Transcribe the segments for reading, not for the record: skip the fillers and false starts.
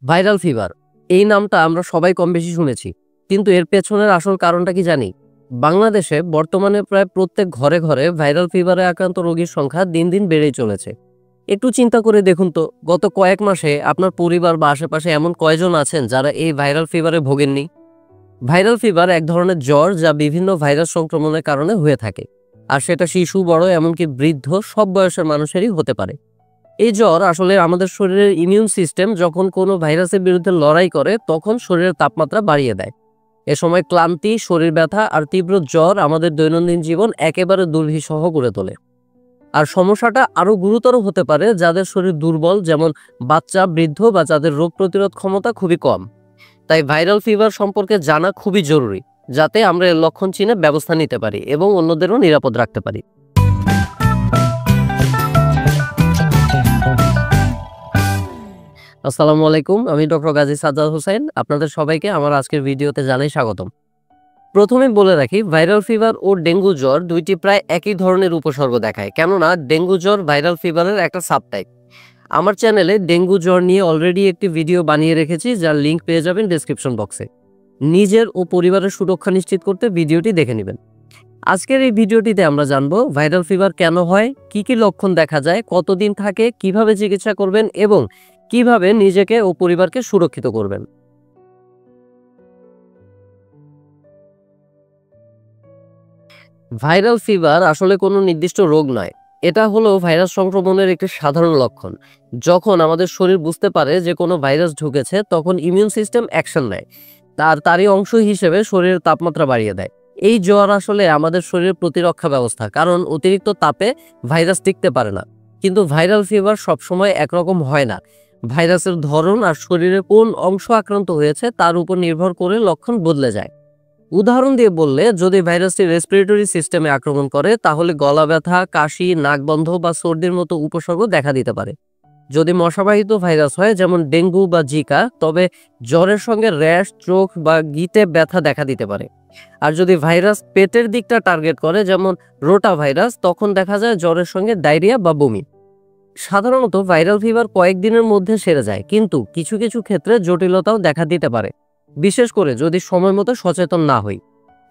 Viral fever এই নামটা আমরা সবাই কম বেশি শুনেছি, কিন্তু এর পেছনের আসল কারণটা কি জানি? বাংলাদেশে বর্তমানে প্রায় প্রত্যেক ঘরে ঘরে ভাইরাল ফিভারে আক্রান্ত রোগীর সংখ্যা দিন দিন বেড়েই চলেছে। একটু চিন্তা করে দেখুন তো, গত কয়েক মাসে আপনার পরিবার বা আশেপাশে এমন কয়জন আছেন যারা এই ভাইরাল ফিভারে ভোগেননি? ভাইরাল ফিভার এক ধরনের জ্বর যা বিভিন্ন ভাইরাস সংক্রমণের কারণে হয়ে থাকে, আর সেটা শিশু, বড়, এমনকি বৃদ্ধ সব বয়সের মানুষেরই হতে পারে। এই জ্বর আসলে আমাদের শরীরের ইমিউন সিস্টেম যখন কোনো ভাইরাসের বিরুদ্ধে লড়াই করে তখন শরীরের তাপমাত্রা বাড়িয়ে দেয়। এ সময় ক্লান্তি, শরীর ব্যথা আর তীব্র জ্বর আমাদের দৈনন্দিন জীবন একেবারে দুর্বিষহ করে তোলে। আর সমস্যাটা আরো গুরুতর হতে পারে যাদের শরীর দুর্বল, যেমন বাচ্চা, বৃদ্ধ বা যাদের রোগ প্রতিরোধ ক্ষমতা খুবই কম। তাই ভাইরাল ফিভার সম্পর্কে জানা খুবই জরুরি, যাতে আমরা এর লক্ষণ চিনে ব্যবস্থা নিতে পারি এবং অন্যদেরও নিরাপদ রাখতে পারি। আসসালামু আলাইকুম, আমি ডক্টর গাজী সাজ্জাদ হোসেন। আপনাদের সবাইকে আমার আজকের ভিডিওতে জানাই স্বাগতম। প্রথমে বলে রাখি, ভাইরাল ফিভার ও ডেঙ্গু জ্বর দুইটি প্রায় একই ধরনের উপসর্গ দেখায়, কেননা ডেঙ্গু জ্বর ভাইরাল ফিভারের একটা সাবটাইপ। আমার চ্যানেলে ডেঙ্গু জ্বর নিয়ে অলরেডি একটি ভিডিও বানিয়ে রেখেছি, যার লিঙ্ক পেয়ে যাবেন ডেসক্রিপশন বক্সে। নিজের ও পরিবারের সুরক্ষা নিশ্চিত করতে ভিডিওটি দেখে নেবেন। আজকের এই ভিডিওটিতে আমরা জানবো ভাইরাল ফিভার কেন হয়, কি কি লক্ষণ দেখা যায়, কতদিন থাকে, কিভাবে চিকিৎসা করবেন এবং কিভাবে নিজেকে ও পরিবারকে সুরক্ষিত করবেন। ভাইরাল ফিভার আসলে কোনো নির্দিষ্ট রোগ নয়, এটা হলো ভাইরাস সংক্রমণের একটি সাধারণ লক্ষণ। যখন আমাদের শরীর বুঝতে পারে যে কোনো ভাইরাস ঢুকেছে, তখন ইমিউন সিস্টেম অ্যাকশন নেয়, তারই অংশ হিসেবে শরীরের তাপমাত্রা বাড়িয়ে দেয়। এই জ্বর আসলে আমাদের শরীরের প্রতিরক্ষা ব্যবস্থা, কারণ অতিরিক্ত তাপে ভাইরাস টিকতে পারে না। কিন্তু ভাইরাল ফিভার সবসময় একরকম হয় না। ভাইরাসের ধরন আর শরীরের কোন অংশ আক্রান্ত হয়েছে তার উপর নির্ভর করে লক্ষণ বদলে যায়। উদাহরণ দিয়ে বললে, যদি ভাইরাসটি রেসপিরেটরি সিস্টেমে আক্রমণ করে তাহলে গলা ব্যথা, কাশি, নাক বন্ধ বা সর্দির মতো উপসর্গ দেখা দিতে পারে। যদি মশাবাহিত ভাইরাস হয়, যেমন ডেঙ্গু বা জিকা, তবে জ্বরের সঙ্গে র্যাশ, চোখ বা গিঁটে ব্যথা দেখা দিতে পারে। আর যদি ভাইরাস পেটের দিকটা টার্গেট করে, যেমন রোটা ভাইরাস, তখন দেখা যায় জ্বরের সঙ্গে ডায়রিয়া বা বমি। সাধারণত ভাইরাল ফিভার কয়েকদিনের মধ্যে সেরে যায়, কিন্তু কিছু কিছু ক্ষেত্রে জটিলতাও দেখা দিতে পারে, বিশেষ করে যদি সময় মতো সচেতন না হই।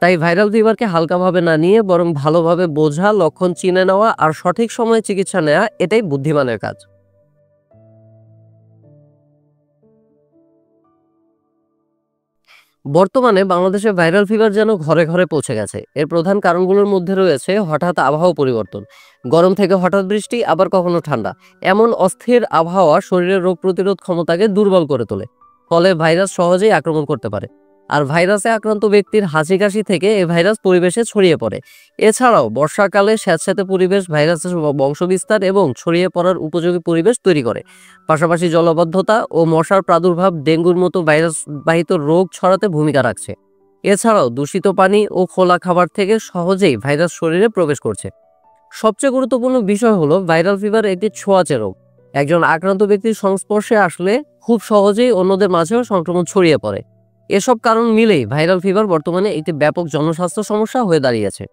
তাই ভাইরাল ফিভারকে হালকাভাবে না নিয়ে বরং ভালোভাবে বোঝা, লক্ষণ চিনে নেওয়া আর সঠিক সময়ে চিকিৎসা নেওয়া, এটাই বুদ্ধিমানের কাজ। বর্তমানে বাংলাদেশে ভাইরাল ফিভার যেন ঘরে ঘরে পৌঁছে গেছে। এর প্রধান কারণগুলোর মধ্যে রয়েছে হঠাৎ আবহাওয়া পরিবর্তন, গরম থেকে হঠাৎ বৃষ্টি, আবার কখনো ঠান্ডা। এমন অস্থির আবহাওয়া শরীরের রোগ প্রতিরোধ ক্ষমতাকে দুর্বল করে তোলে, ফলে ভাইরাস সহজেই আক্রমণ করতে পারে। আর ভাইরাসে আক্রান্ত ব্যক্তির হাঁচি কাশি থেকে এই ভাইরাস পরিবেশে ছড়িয়ে পড়ে। এছাড়াও বর্ষাকালে স্যাঁতস্যাঁতে পরিবেশ ভাইরাসের বংশবিস্তার এবং ছড়িয়ে পড়ার উপযোগী পরিবেশ তৈরি করে। পাশাপাশি জলাবদ্ধতা ও মশার প্রাদুর্ভাব ডেঙ্গুর মতো ভাইরাস বাহিত রোগ ছড়াতে ভূমিকা রাখছে। এছাড়াও দূষিত পানি ও খোলা খাবার থেকে সহজেই ভাইরাস শরীরে প্রবেশ করছে। সবচেয়ে গুরুত্বপূর্ণ বিষয় হলো, ভাইরাল ফিভার একটি ছোঁয়াচে রোগ। একজন আক্রান্ত ব্যক্তির সংস্পর্শে আসলে খুব সহজেই অন্যদের মাঝেও সংক্রমণ ছড়িয়ে পড়ে। এসব কারণ মিলেই ভাইরাল ফিভার বর্তমানে একটি ব্যাপক জনস্বাস্থ্য সমস্যা হয়ে দাঁড়িয়েছে।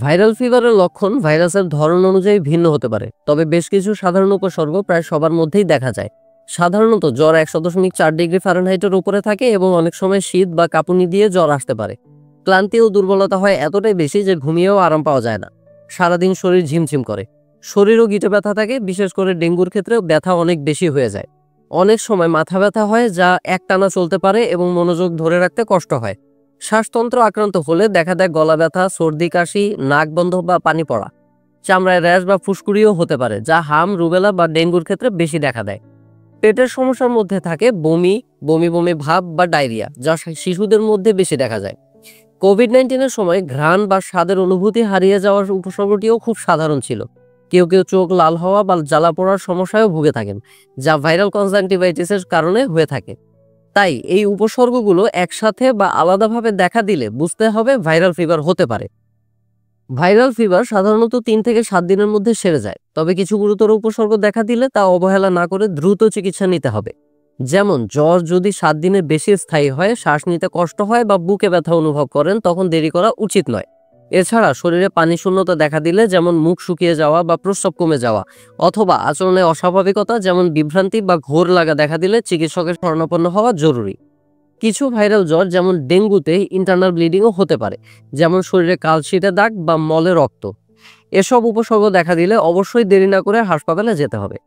ভাইরাল ফিভারের লক্ষণ ভাইরাসের ধরন অনুযায়ী ভিন্ন হতে পারে, তবে বেশ কিছু সাধারণ উপসর্গ প্রায় সবার মধ্যেই দেখা যায়। সাধারণত জ্বর 100.4 ডিগ্রি ফারেনহাইটের উপরে থাকে এবং অনেক সময় শীত বা কাঁপুনি দিয়ে জ্বর আসতে পারে। ক্লান্তি ও দুর্বলতা হয় এতটাই বেশি যে ঘুমিয়েও আরাম পাওয়া যায় না। সারাদিন শরীর ঝিমঝিম করে, শরীরও গিঁটে ব্যথা থাকে, বিশেষ করে ডেঙ্গুর ক্ষেত্রে ব্যথা অনেক বেশি হয়ে যায়। অনেক সময় মাথা ব্যথা হয়, যা একটানা চলতে পারে এবং মনোযোগ ধরে রাখতে কষ্ট হয়। শ্বাসতন্ত্র আক্রান্ত হলে দেখা দেয় গলা ব্যথা, সর্দি, কাশি, নাক বন্ধ বা পানি পড়া। চামড়ায় র্যাশ বা ফুসকুড়িও হতে পারে, যা হাম, রুবেলা বা ডেঙ্গুর ক্ষেত্রে বেশি দেখা দেয়। পেটের সমস্যার মধ্যে থাকে বমি, বমি বমি ভাব বা ডায়রিয়া, যা শিশুদের মধ্যে বেশি দেখা যায়। কোভিড-19-এর সময় ঘ্রাণ বা স্বাদের অনুভূতি হারিয়ে যাওয়ার উপসর্গটিও খুব সাধারণ ছিল। কেউ কেউ চোখ লাল হওয়া বা জ্বালা পোড়ার সমস্যায়ও ভুগে থাকেন, যা ভাইরাল কনজাংটিভাইটিসের কারণে হয়ে থাকে। তাই এই উপসর্গগুলো একসাথে বা আলাদাভাবে দেখা দিলে বুঝতে হবে ভাইরাল ফিভার হতে পারে। ভাইরাল ফিভার সাধারণত 3 থেকে 7 দিনের মধ্যে সেরে যায়, তবে কিছু গুরুতর উপসর্গ দেখা দিলে তা অবহেলা না করে দ্রুত চিকিৎসা নিতে হবে। যেমন জ্বর যদি 7 দিনের বেশি স্থায়ী হয়, শ্বাস নিতে কষ্ট হয় বা বুকে ব্যথা অনুভব করেন, তখন দেরি করা উচিত নয়। এছাড়া শরীরে পানি শূন্যতা দেখা দিলে, যেমন মুখ শুকিয়ে যাওয়া বা প্রস্রাব কমে যাওয়া, অথবা আচরণে অস্বাভাবিকতা যেমন বিভ্রান্তি বা ঘোর লাগা দেখা দিলে চিকিৎসকের শরণাপন্ন হওয়া জরুরি। কিছু ভাইরাল জ্বর যেমন ডেঙ্গুতে ইন্টারনাল ব্লিডিংও হতে পারে, যেমন শরীরে কালশিটে দাগ বা মলে রক্ত। এসব উপসর্গ দেখা দিলে অবশ্যই দেরি না করে হাসপাতালে যেতে হবে।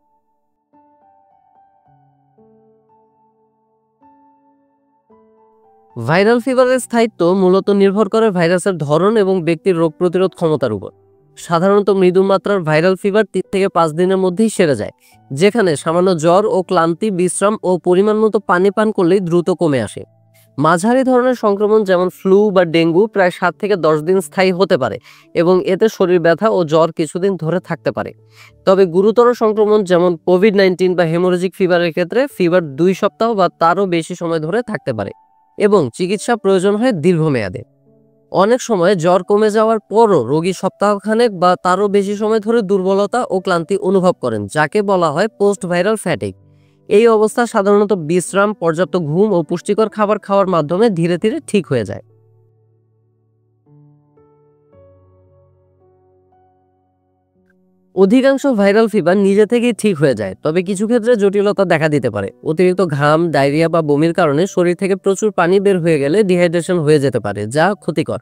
ভাইরাল ফিভারের স্থায়িত্ব মূলত নির্ভর করে ভাইরাসের ধরন এবং ব্যক্তির রোগ প্রতিরোধ ক্ষমতার উপর। সাধারণত মৃদু মাত্রার ভাইরাল ফিভার 3 থেকে 5 দিনের মধ্যেই সেরে যায়, যেখানে সামান্য জ্বর ও ক্লান্তি, বিশ্রাম ও পরিমাণ মতো পানি পান করলেই দ্রুত কমে আসে। মাঝারি ধরনের সংক্রমণ যেমন ফ্লু বা ডেঙ্গু প্রায় 7 থেকে 10 দিন স্থায়ী হতে পারে এবং এতে শরীর ব্যথা ও জ্বর কিছুদিন ধরে থাকতে পারে। তবে গুরুতর সংক্রমণ যেমন কোভিড-19 বা হেমোরেজিক ফিভারের ক্ষেত্রে ফিভার 2 সপ্তাহ বা তারও বেশি সময় ধরে থাকতে পারে এবং চিকিৎসা প্রয়োজন হয় দীর্ঘমেয়াদে। অনেক সময় জ্বর কমে যাওয়ার পরও রোগী সপ্তাহখানেক বা তারও বেশি সময় ধরে দুর্বলতা ও ক্লান্তি অনুভব করেন, যাকে বলা হয় পোস্ট ভাইরাল ফ্যাটিগ। এই অবস্থা সাধারণত বিশ্রাম, পর্যাপ্ত ঘুম ও পুষ্টিকর খাবার খাওয়ার মাধ্যমে ধীরে ধীরে ঠিক হয়ে যায়। অধিকাংশ ভাইরাল ফিভার নিজে থেকেই ঠিক হয়ে যায়, তবে কিছু ক্ষেত্রে জটিলতা দেখা দিতে পারে। অতিরিক্ত ঘাম, ডায়রিয়া বা বমির কারণে শরীর থেকে প্রচুর পানি বের হয়ে গেলে ডিহাইড্রেশন হয়ে যেতে পারে, যা ক্ষতিকর।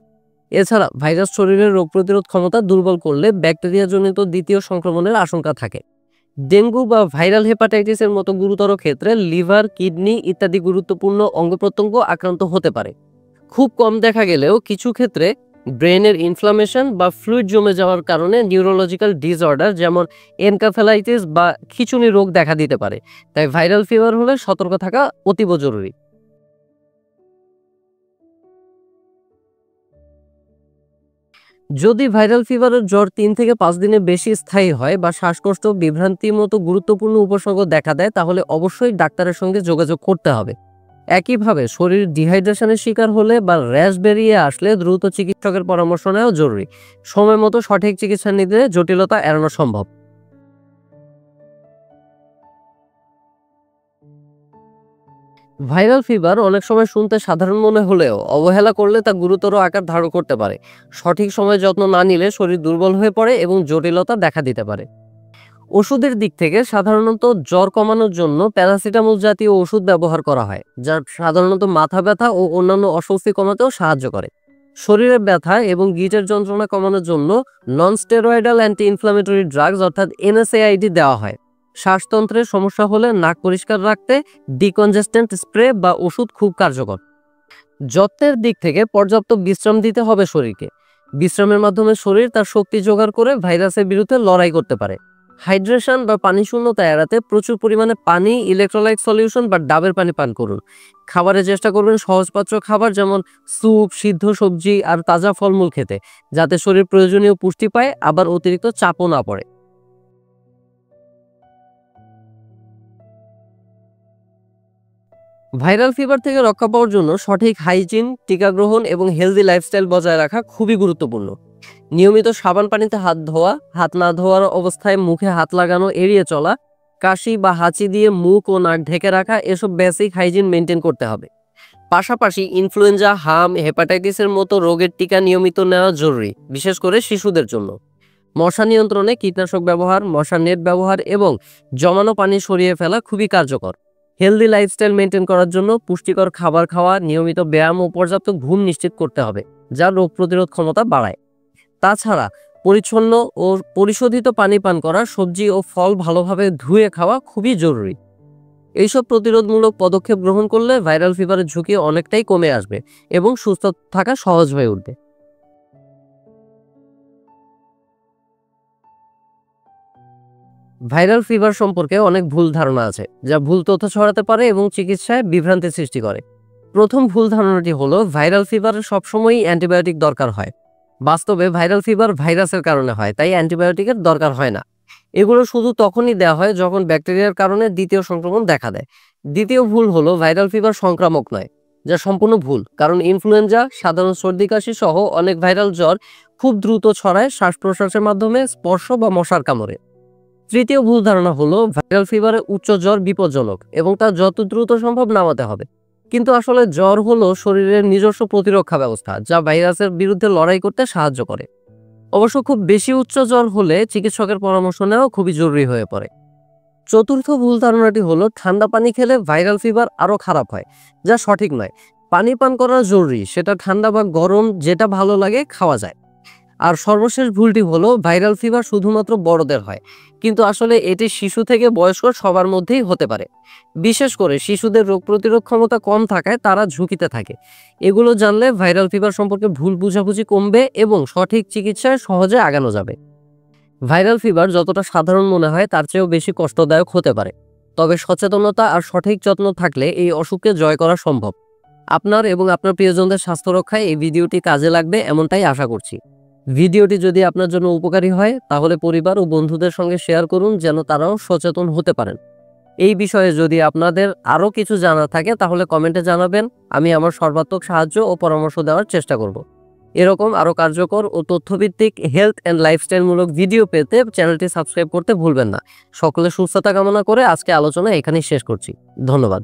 এছাড়া ভাইরাস শরীরের রোগ প্রতিরোধ ক্ষমতা দুর্বল করলে ব্যাকটেরিয়াজনিত দ্বিতীয় সংক্রমণের আশঙ্কা থাকে। ডেঙ্গু বা ভাইরাল হেপাটাইটিসের মতো গুরুতর ক্ষেত্রে লিভার, কিডনি ইত্যাদি গুরুত্বপূর্ণ অঙ্গপ্রত্যঙ্গ আক্রান্ত হতে পারে। খুব কম দেখা গেলেও কিছু ক্ষেত্রে ব্রেনের ইনফ্লামেশন বা ফ্লুইড জমে যাওয়ার কারণে নিউরোলজিক্যাল ডিসঅর্ডার যেমন এনকাফেলাইটিস বা খিঁচুনি রোগ দেখা দিতে পারে। তাই ভাইরাল ফিভার হলে সতর্ক থাকা অতীব জরুরি। যদি ভাইরাল ফিভারের জ্বর 3 থেকে 5 দিনের বেশি স্থায়ী হয় বা শ্বাসকষ্ট, বিভ্রান্তির মতো গুরুত্বপূর্ণ উপসর্গ দেখা দেয়, তাহলে অবশ্যই ডাক্তারের সঙ্গে যোগাযোগ করতে হবে। একইভাবে শরীর ডিহাইড্রেশনের শিকার হলে বা র্যাশ বেরিয়ে আসলে দ্রুত চিকিৎসকের পরামর্শ নেওয়া জরুরি। সময় মতো সঠিক চিকিৎসা নিলে জটিলতা এড়ানো সম্ভব। ভাইরাল ফিভার অনেক সময় শুনতে সাধারণ মনে হলেও অবহেলা করলে তা গুরুতর আকার ধারণ করতে পারে। সঠিক সময়ে যত্ন না নিলে শরীর দুর্বল হয়ে পড়ে এবং জটিলতা দেখা দিতে পারে। ওষুধের দিক থেকে সাধারণত জ্বর কমানোর জন্য প্যারাসিটামল জাতীয় ওষুধ ব্যবহার করা হয়, যা সাধারণত মাথা ব্যথা ও অন্যান্য অস্বস্তি কমাতেও সাহায্য করে। শরীরের ব্যথা এবং গিটের যন্ত্রণা কমানোর জন্য non steroidal anti inflammatory drugs অর্থাৎ এনএসএআইডি দেওয়া হয়। শ্বাসতন্ত্রের সমস্যা হলে নাক পরিষ্কার রাখতে ডিকনজেস্ট্যান্ট স্প্রে বা ওষুধ খুব কার্যকর। যত্নের দিক থেকে পর্যাপ্ত বিশ্রাম দিতে হবে শরীরকে। বিশ্রামের মাধ্যমে শরীর তার শক্তি জোগাড় করে ভাইরাসের বিরুদ্ধে লড়াই করতে পারে। হাইড্রেশন বা পানি শূন্যতা এড়াতে প্রচুর পরিমাণে পানি, ইলেকট্রোলাইট সলিউশন বা ডাবের পানি পান করুন। খাবারের চেষ্টা করবেন সহজপাচ্য খাবার যেমন স্যুপ, সিদ্ধ সবজি আর তাজা ফলমূল খেতে, যাতে শরীর প্রয়োজনীয় পুষ্টি পায় আবার অতিরিক্ত চাপও না পড়ে। ভাইরাল ফিভার থেকে রক্ষা পাওয়ার জন্য সঠিক হাইজিন, টিকা গ্রহণ এবং হেলদি লাইফস্টাইল বজায় রাখা খুবই গুরুত্বপূর্ণ। নিয়মিত সাবান পানিতে হাত ধোয়া, হাত না ধোয়ার অবস্থায় মুখে হাত লাগানো এড়িয়ে চলা, কাশি বা হাঁচি দিয়ে মুখ ও নাক ঢেকে রাখা, এসব বেসিক হাইজিন মেনটেন করতে হবে। পাশাপাশি ইনফ্লুয়েঞ্জা, হাম, হেপাটাইটিসের মতো রোগের টিকা নিয়মিত নেওয়া জরুরি, বিশেষ করে শিশুদের জন্য। মশা নিয়ন্ত্রণে কীটনাশক ব্যবহার, মশার নেট ব্যবহার এবং জমানো পানি সরিয়ে ফেলা খুবই কার্যকর। হেলদি লাইফস্টাইল মেনটেন করার জন্য পুষ্টিকর খাবার খাওয়া, নিয়মিত ব্যায়াম ও পর্যাপ্ত ঘুম নিশ্চিত করতে হবে, যা রোগ প্রতিরোধ ক্ষমতা বাড়ায়। তাছাড়া পরিচ্ছন্ন ও পরিশোধিত পানি পান করা, সবজি ও ফল ভালোভাবে ধুয়ে খাওয়া খুবই জরুরি। এইসব প্রতিরোধমূলক পদক্ষেপ গ্রহণ করলে ভাইরাল ফিভারের ঝুঁকি অনেকটাই কমে আসবে এবং সুস্থ থাকা সহজ হয়ে উঠবে। ভাইরাল ফিভার সম্পর্কে অনেক ভুল ধারণা আছে, যা ভুল তথ্য ছড়াতে পারে এবং চিকিৎসায় বিভ্রান্তি সৃষ্টি করে। প্রথম ভুল ধারণাটি হলো ভাইরাল ফিভারে সবসময়ই অ্যান্টিবায়োটিক দরকার হয়। বাস্তবে ভাইরাল ফিভার ভাইরাসের কারণে হয়, তাই অ্যান্টিবায়োটিকের দরকার হয় না। এগুলো শুধু তখনই দেওয়া হয় যখন ব্যাকটেরিয়ার কারণে দ্বিতীয় সংক্রমণ দেখা দেয়। দ্বিতীয় ভুল হলো ভাইরাল ফিভার সংক্রামক নয়, যা সম্পূর্ণ ভুল, কারণ ইনফ্লুয়েঞ্জা, সাধারণ সর্দি কাশি সহ অনেক ভাইরাল জ্বর খুব দ্রুত ছড়ায় শ্বাস প্রশ্বাসের মাধ্যমে, স্পর্শ বা মশার কামড়ে। তৃতীয় ভুল ধারণা হলো ভাইরাল ফিভারে উচ্চ জ্বর বিপজ্জনক এবং তা যত দ্রুত সম্ভব নামাতে হবে। কিন্তু আসলে জ্বর হলো শরীরের নিজস্ব প্রতিরক্ষা ব্যবস্থা, যা ভাইরাসের বিরুদ্ধে লড়াই করতে সাহায্য করে। অবশ্য খুব বেশি উচ্চ জ্বর হলে চিকিৎসকের পরামর্শ নেওয়া খুবই জরুরি হয়ে পড়ে। চতুর্থ ভুল ধারণাটি হলো ঠান্ডা পানি খেলে ভাইরাল ফিভার আরো খারাপ হয়, যা সঠিক নয়। পানি পান করা জরুরি, সেটা ঠান্ডা বা গরম যেটা ভালো লাগে খাওয়া যায়। আর সর্বশেষ ভুলটি হলো ভাইরাল ফিভার শুধুমাত্র বড়দের হয়, কিন্তু আসলে এটি শিশু থেকে বয়স্ক সবার মধ্যেই হতে পারে। বিশেষ করে শিশুদের রোগ প্রতিরোধ ক্ষমতা কম থাকায় তারা ঝুঁকিতে থাকে। এগুলো জানলে ভাইরাল ফিভার সম্পর্কে ভুল বোঝাবুঝি কমবে এবং সঠিক চিকিৎসায় সহজে আগানো যাবে। ভাইরাল ফিভার যতটা সাধারণ মনে হয় তার চেয়েও বেশি কষ্টদায়ক হতে পারে, তবে সচেতনতা আর সঠিক যত্ন থাকলে এই অসুখকে জয় করা সম্ভব। আপনার এবং আপনার প্রিয়জনদের স্বাস্থ্য রক্ষায় এই ভিডিওটি কাজে লাগবে এমনটাই আশা করছি। ভিডিওটি যদি আপনার জন্য উপকারী হয় তাহলে পরিবার ও বন্ধুদের সঙ্গে শেয়ার করুন, যেন তারাও সচেতন হতে পারেন। এই বিষয়ে যদি আপনাদের আরও কিছু জানার থাকে তাহলে কমেন্টে জানাবেন, আমি আমার সর্বাত্মক সাহায্য ও পরামর্শ দেওয়ার চেষ্টা করব। এরকম আরও কার্যকর ও তথ্যভিত্তিক হেলথ অ্যান্ড লাইফস্টাইলমূলক ভিডিও পেতে চ্যানেলটি সাবস্ক্রাইব করতে ভুলবেন না। সকলে সুস্থতা কামনা করে আজকে আলোচনা এখানেই শেষ করছি। ধন্যবাদ।